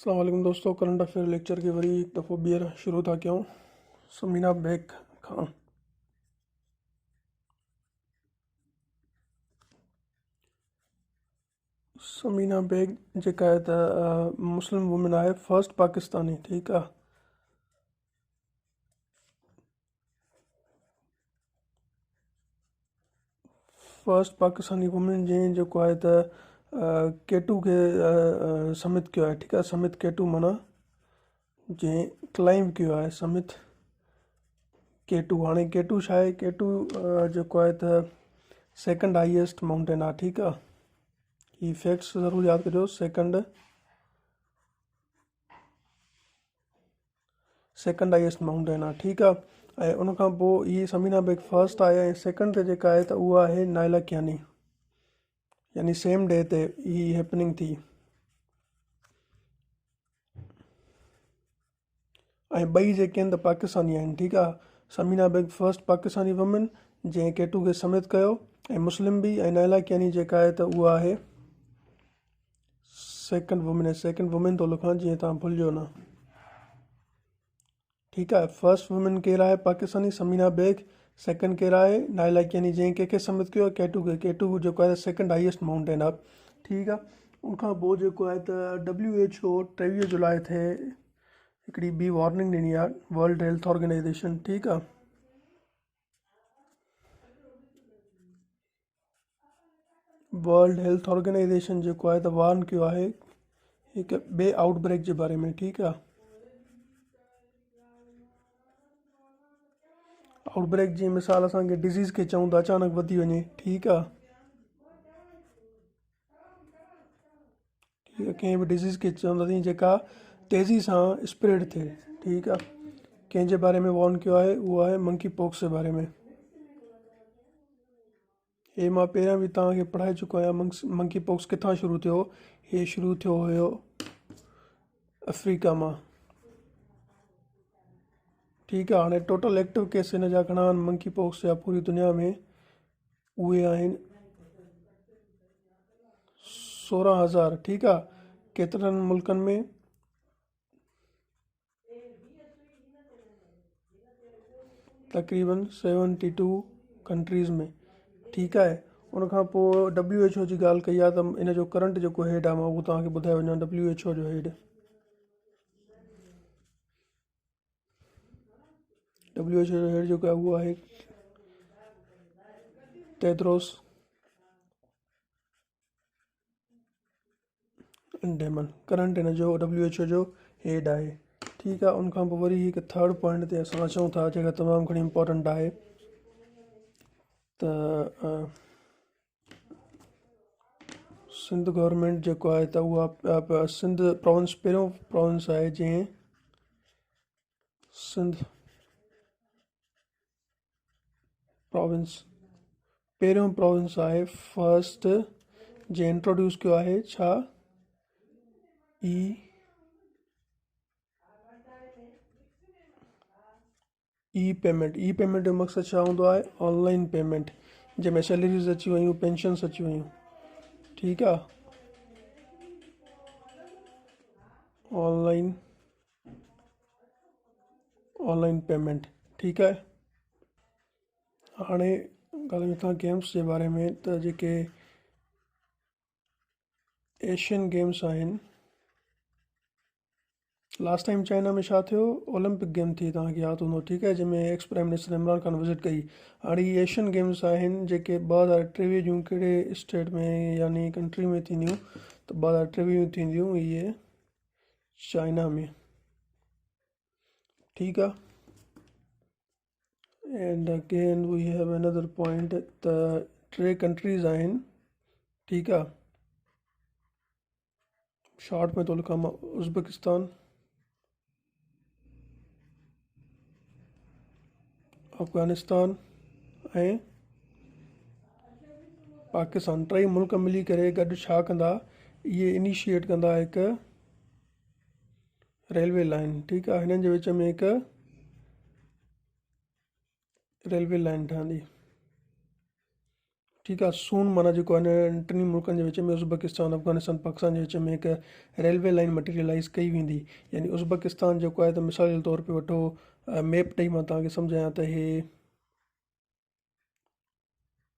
अस्सलाम वालेकुम दोस्तों। करंट अफेयर लेक्चर के वरी एक दफ़ो ॿीहर शुरू था कयूं। समीना बेग खां समीना बेग जेका आहे त मुस्लिम वुमेन आहे, फर्स्ट पाकिस्तानी। ठीकु आहे। फर्स्ट पाकिस्तानी वुमेन जंहिं जेको आहे त केटू खे समिट कयो आहे। ठीकु आहे। समित केटू माना जंहिं क्लाइम कयो आहे समित केटू। हाणे केटू छा आहे? केटू जेको आहे त सेकंड हाईएस्ट माउंटेन आहे। ठीकु आहे। ही फैक्ट्स ज़रूरु यादि कजो। सेकंड हाईएस्ट माउंटेन आहे। ठीकु आहे। ऐं उन खां पोइ ही समीना बेग फर्स्ट आहे ऐं सेकंड ते जेका आहे त उहा आहे नायला कियानी, यानी सेम डे ते ही हैपनिंग थी। ऐं ॿई जेके आहिनि त पाकिस्तानी आहिनि। ठीकु आहे। समीना बेग फर्स्ट पाकिस्तानी वुमेन जंहिं केटू खे समिट कयो, ऐं मुस्लिम बि। ऐं नायला कियानी जेका आहे त उहा आहे सेकंड वुमेन थो लिखां, जीअं तव्हां भुलिजो न। ठीकु आहे। फर्स्ट वुमेन केरु आहे? पाकिस्तानी समीना बेग। सेकंड केरु आहे? नायला कियानी जंहिं कंहिंखे समिट कयो आहे? केटू खे। केटू जेको आहे सेकंड हाईएस्ट माउंटेन आहे। ठीकु आहे। उनखां पोइ जेको आहे त WHO 23 जुलाई ते हिकिड़ी ॿी वार्निंग ॾिनी आहे, वर्ल्ड हेल्थ ऑर्गेनाइज़ेशन। ठीकु आहे। वर्ल्ड हेल्थ ऑर्गेनाइज़ेशन जेको आहे त वार्न कयो आहे हिकु ॿिए आउटब्रेक जे बारे में। ठीकु आहे। आउटब्रेक जी मिसाल असांखे डिज़ीज़ खे चऊं त अचानक वधी वञे। ठीकु आहे। ठीकु आहे। कंहिं बि डिज़ीज़ खे चवंदासीं जेका तेज़ी सां स्प्रेड थिए। ठीकु आहे। कंहिंजे बारे में वॉर्न कयो आहे? उहो आहे मंकी पॉक्स जे बारे में। हे मां पहिरियां बि तव्हांखे पढ़ाए चुको आहियां। मंकी पॉक्स किथां शुरू थियो? हे शुरू थियो हुयो अफ्रीका मां। ठीकु आहे। हाणे टोटल एक्टिव केस हिन जा घणा आहिनि मंकी पॉक्स जा पूरी दुनिया में? उहे आहिनि 16,000। ठीकु आहे। केतिरनि मुल्कनि में? तक़रीबन 72 कंट्रीज़ में। ठीकु आहे। उनखां पोइ WHO जी ॻाल्हि कई आहे त इन जो करंट जेको हेड आहे, मां उहो तव्हांखे ॿुधाए वञा। WHO जो हेड जेको आहे उहो आहे टेड्रोस अडैनम। करंट हिन जो WHO जो हेड आहे। ठीकु आहे। उनखां पोइ वरी हिकु थर्ड पॉइंट ते असां अचूं था, जेका तमामु घणी इंपॉर्टेंट आहे त सिंध गवर्नमेंट जेको आहे त उहा सिंध प्रोविंस पहिरियों प्रोविंस आहे जंहिं सिंध प्रोविंस पहिरियों प्रोविंस आहे फर्स्ट जंहिं इंट्रोड्यूस कयो आहे छा? ई पेमेंट। ई पेमेंट जो मक़सदु छा हूंदो आहे? ऑनलाइन पेमेंट, जंहिंमें सैलरीज़ अची वियूं, पेंशन्स अची वियूं। ठीकु आहे। Online payment. ठीकु आहे। हाणे ॻाल्हायूं था गेम्स जे बारे में। त जेके एशियन गेम्स आहिनि, लास्ट टाइम चाइना में छा थियो? ओलंपिक गेम थी, तव्हांखे यादि हूंदो। ठीकु आहे। जंहिंमें ex prime minister Imran Khan visit कई। हाणे ही एशियन गेम्स आहिनि जेके 2023 जूं कहिड़े स्टेट में यानी कंट्री में थींदियूं? त 2023 थींदियूं इहे चाइना में। ठीकु आहे। And again we have another point त 3 कंट्रीज़ आहिनि। ठीकु आहे। शॉर्ट में थो लिखां मां। उज़्बेकिस्तान, अफ़गानिस्तान ऐं पाकिस्तान। 3 मुल्क मिली करे गॾु छा कंदा? इहे इनिशिएट कंदा हिकु रेलवे लाइन। ठीकु आहे। हिननि जे विच में हिकु रेलवे लाइन ठहंदी। ठीकु आहे। सून माना जेको आहे न टिनी मुल्कनि जे विच में उज़्बेकिस्तान अफ़गानिस्तान पाकिस्तान जे विच में हिकु रेलवे लाइन मटीरियलाइज़ कई वेंदी। यानी उज़्बेकिस्तान जेको आहे त मिसाल जे तौर पे वठो, मैप ॾेई मां तव्हांखे सम्झायां त हे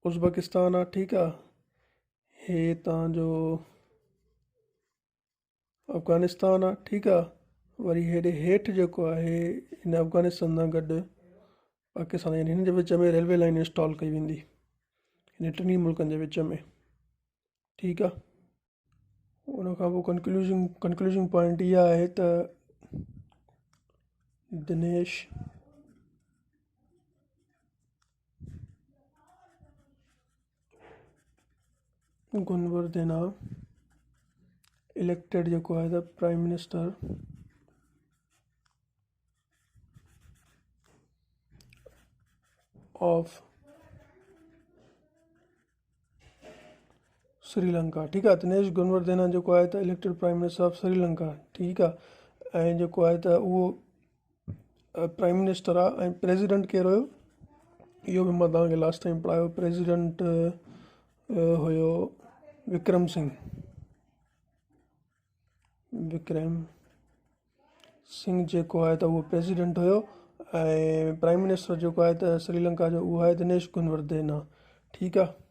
उज़्बेकिस्तान आहे, ठीकु आहे। हे तव्हांजो अफ़गानिस्तान आहे, ठीकु आहे। वरी हेॾे हेठि जेको आहे हिन अफ़गानिस्तान सां गॾु पाकिस्तान, यानी हिन जे विच में रेलवे लाइन इंस्टॉल कई वेंदी हिन टिनी मुल्कनि जे विच में, ठीकु आहे। उन खां पोइ कंक्लूज़न पॉइंट इहा आहे त दिनेश गुणवर्धना इलेक्टेड जेको आहे त प्राइम मिनिस्टर ऑफ श्रीलंका, ठीकु आहे। दिनेश गुणवर्धना जेको आहे त elected prime minister of Sri Lanka, ठीकु आहे। ऐं जेको आहे त उहो प्राइम मिनिस्टर आहे। ऐं प्रेसिडेंट केरु हुयो, इहो बि मां तव्हांखे लास्ट टाइम पढ़ायो। प्रेसिडेंट हुयो विक्रम सिंह जेको आहे त उहो प्रेसिडेंट हुयो। ऐं प्राइम मिनिस्टर जेको आहे त श्रीलंका जो उहो आहे दिनेश गुणवर्धना, ठीकु आहे।